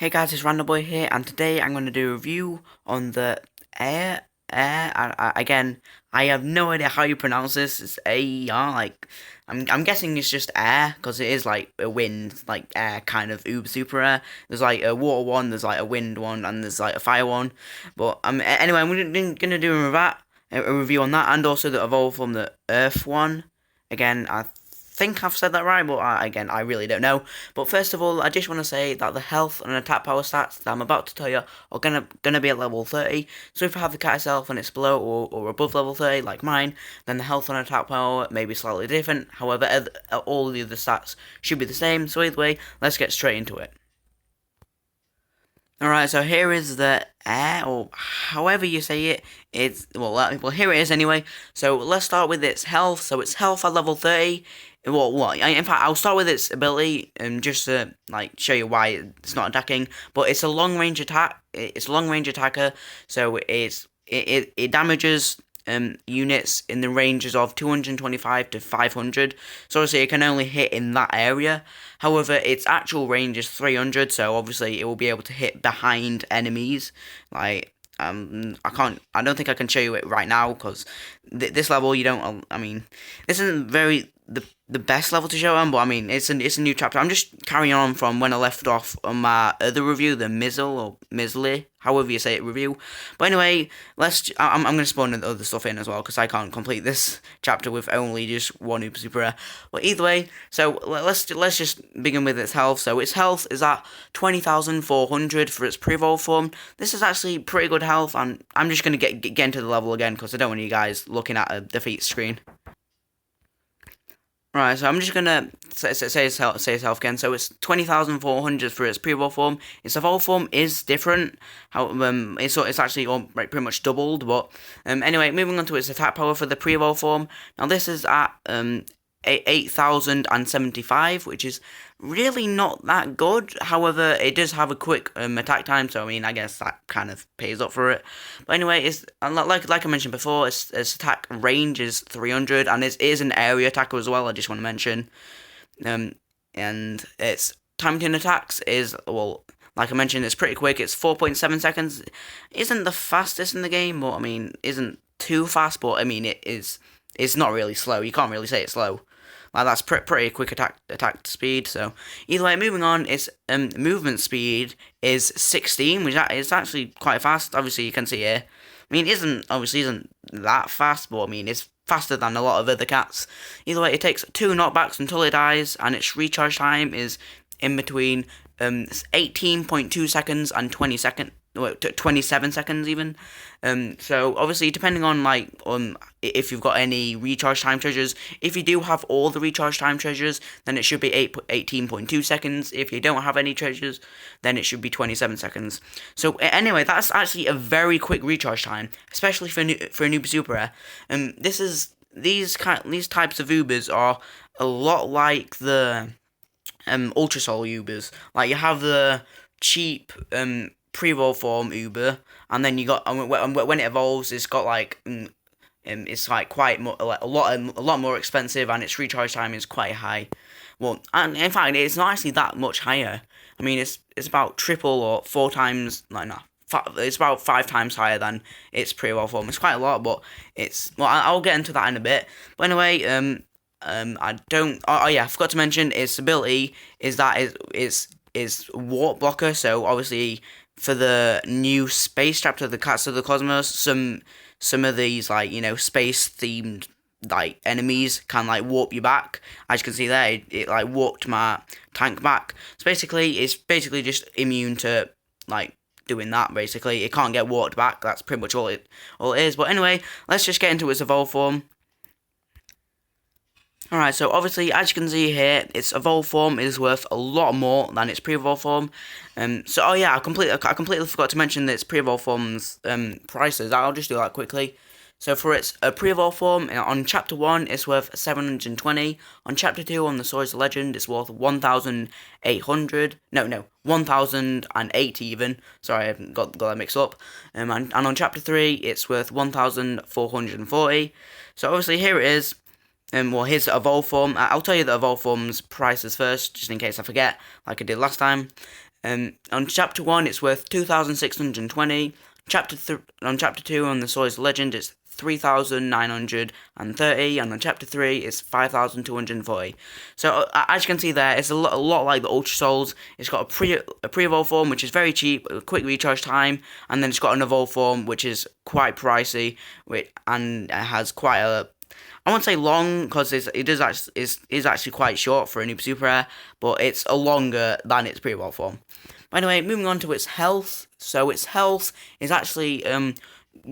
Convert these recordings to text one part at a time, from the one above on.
Hey guys, it's Random Boy here, and today I'm going to do a review on the again, I have no idea how you pronounce this. It's A-E-R, like, I'm guessing it's just air, because it is like a wind, like air, kind of uber super air. There's like a water one, there's like a wind one, and there's like a fire one. But anyway, I'm gonna do a review on that, and also the evolve from the Earth one. Again, I think I've said that right, but again, I really don't know. But first of all, I just want to say that the health and attack power stats that I'm about to tell you are gonna be at level 30. So if you have the cat itself and it's below or above level 30, like mine, then the health and attack power may be slightly different. However, all the other stats should be the same. So either way, let's get straight into it. Alright, so here is the air, or however you say it. Well, here it is anyway. So let's start with its health. So its health at level 30. In fact, I'll start with its ability, just to like show you why it's not attacking. But it's a long range attack. It's a long range attacker. So it damages units in the ranges of 225 to 500. So obviously it can only hit in that area. However, its actual range is 300. So obviously it will be able to hit behind enemies. Like I don't think I can show you it right now because this level you don't. I mean, this isn't very the best level to show on, but I mean it's a new chapter. I'm just carrying on from when I left off on my other review, the Mizzle or Mizzly, however you say it, review. But anyway, I'm gonna spawn the other stuff in as well because I can't complete this chapter with only just one super rare. But either way, so let's just begin with its health. So its health is at 20,400 for its pre-evolve form. This is actually pretty good health, and I'm just gonna get into the level again because I don't want you guys looking at a defeat screen. Right, so I'm just gonna say his health again. So it's 20,400 for its pre-evolve form. Its evolve form is different. It's actually all pretty much doubled. But anyway, moving on to its attack power for the pre-evolve form. Now this is at 8,075, which is really not that good. However, it does have a quick attack time, so I mean, I guess that kind of pays up for it. But anyway, it's like I mentioned before, its attack range is 300, and it is an area attacker as well. I just want to mention, and its time between attacks is, well, like I mentioned, it's pretty quick. It's 4.7 seconds. Isn't the fastest in the game, but I mean, isn't too fast. But I mean, it is. It's not really slow. You can't really say it's slow. Like that's pretty quick attack speed. So either way, moving on, its movement speed is 16, which is actually quite fast. Obviously, you can see here. I mean, isn't that fast, but I mean, it's faster than a lot of other cats. Either way, it takes 2 knockbacks until it dies, and its recharge time is in between 18.2 seconds and 27 seconds even. So obviously depending on if you've got any recharge time treasures, if you do have all the recharge time treasures, then it should be 18.2 seconds. If you don't have any treasures, then it should be 27 seconds. So anyway, that's actually a very quick recharge time, especially for a noob super rare. These types of Ubers are a lot like the Ultra Soul Ubers. Like you have the cheap pre-evolve form Uber, and then you got when it evolves, it's got it's like a lot more expensive, and its recharge time is quite high. Well, and in fact, it's not actually that much higher. I mean, it's about triple or 4 times, it's about 5 times higher than its pre-evolve form. It's quite a lot, but I'll get into that in a bit. But anyway, I don't. Oh yeah, I forgot to mention its ability is that is warp blocker. So obviously, for the new space chapter, the Cats of the Cosmos, some of these space themed enemies can warp you back. As you can see there, it warped my tank back. So basically, it's just immune to doing that. Basically, it can't get warped back. That's pretty much all it is. But anyway, let's just get into its evolve form. Alright, so obviously, as you can see here, its evolve form is worth a lot more than its pre-evolve form. Oh yeah, I completely forgot to mention that its pre-evolve form's prices. I'll just do that quickly. So for its pre-evolve form, on Chapter 1, it's worth 720. On Chapter 2, on the Swords of Legend, it's worth 1,800. No, 1,080 even. Sorry, I got that mixed up. And on Chapter 3, it's worth 1,440. So obviously, here it is. Well, here's the evolve form. I'll tell you the evolve form's prices first, just in case I forget, like I did last time. On chapter 1, it's worth 2,620. On chapter 2, on the Swords of Legend, it's 3,930, and on chapter 3, it's 5,240. So, as you can see there, it's a lot like the Ultra Souls. It's got a pre-evolve form, which is very cheap, a quick recharge time, and then it's got an evolve form, which is quite pricey, and it has quite a, I won't say long, because it is actually quite short for a noob super rare, but it's a longer than its pre-evolve form. By the way, moving on to its health. So its health is actually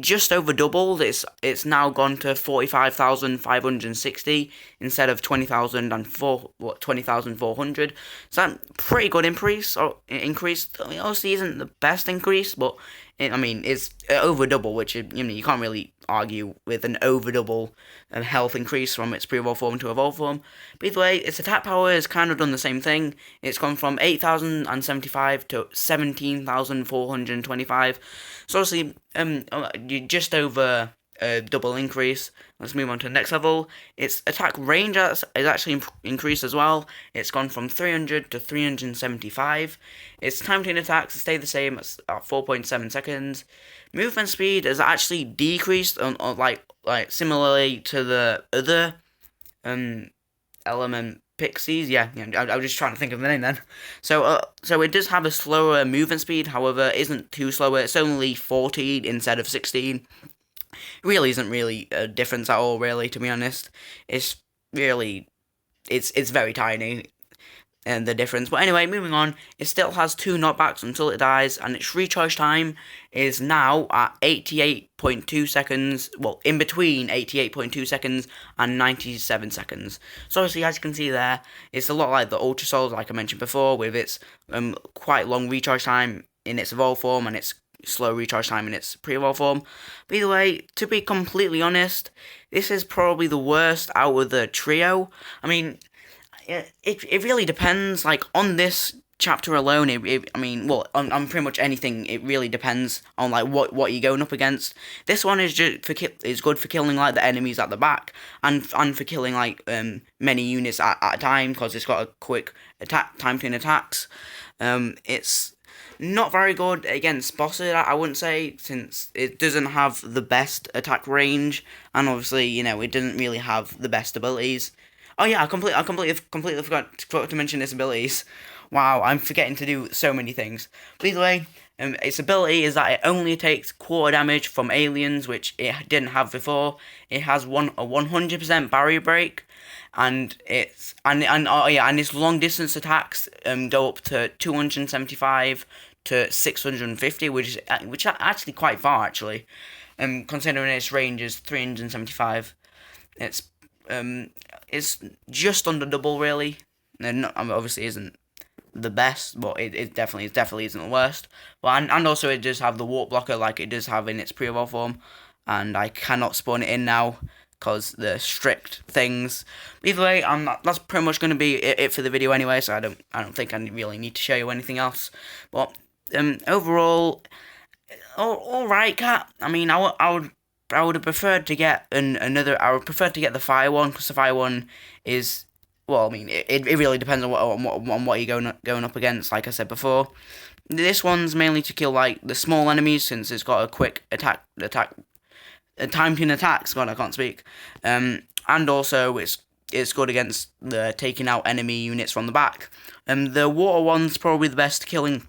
just over doubled. It's now gone to 45,560 instead of 20,400. So that's a pretty good increase. I mean, obviously isn't the best increase, but it's over double, which you can't really argue with an over double health increase from its pre-evolve form to evolve form. But either way, its attack power has kind of done the same thing. It's gone from 8,075 to 17,425. So obviously, just over a double increase. Let's move on to the next level. Its attack range is actually increased as well. It's gone from 300 to 375. Its time between attacks has stayed the same at 4.7 seconds. Movement speed has actually decreased, like similarly to the other element pixies. I was just trying to think of the name then. So it does have a slower movement speed, however, isn't too slow. It's only 14 instead of 16. Really isn't really a difference at all, really, to be honest. It's very tiny, and the difference. But anyway, moving on, it still has 2 knockbacks until it dies, and its recharge time is now at 88.2 seconds, well, in between 88.2 seconds and 97 seconds. So obviously, as you can see there, it's a lot like the Ultra Souls, like I mentioned before, with its quite long recharge time in its evolve form, and its slow recharge time in its pre-evolve form. But either way, to be completely honest, this is probably the worst out of the trio. I mean, it really depends. Like, on this chapter alone, on pretty much anything, it really depends on like what you're going up against. This one is just is good for killing like the enemies at the back, and for killing like many units at a time, because it's got a quick attack time between attacks. It's not very good against bosses, I wouldn't say, since it doesn't have the best attack range, and obviously, it doesn't really have the best abilities. Oh yeah, I completely forgot to mention its abilities. Wow, I'm forgetting to do so many things. But either way, its ability is that it only takes quarter damage from aliens, which it didn't have before. It has a 100% barrier break, and its long distance attacks go up to 275 to 650, which is actually quite far, actually, considering its range is 375. It's just under double, really. And obviously isn't the best, but it definitely isn't the worst. Well, and also it does have the warp blocker like it does have in its pre-evolve form, and I cannot spawn it in now because the strict things. Either way, that's pretty much going to be it for the video anyway. So I don't think I really need to show you anything else. But overall, all right, cat. I mean, I would have preferred to get another. I would prefer to get the fire one, because the fire one is, well, I mean, it really depends on what you're going up against. Like I said before, this one's mainly to kill like the small enemies, since it's got a quick attack time between attacks. God, I can't speak. And also it's good against the taking out enemy units from the back. The water one's probably the best killing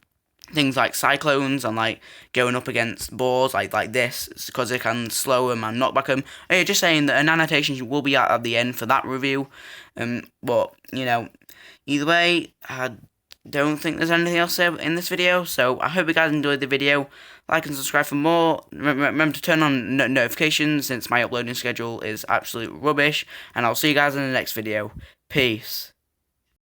things like cyclones and like going up against boars like this, because it can slow them and knock back them. Just saying that an annotation will be at the end for that review. But either way, I don't think there's anything else in this video. So I hope you guys enjoyed the video. Like and subscribe for more. Remember to turn on notifications, since my uploading schedule is absolute rubbish. And I'll see you guys in the next video. Peace.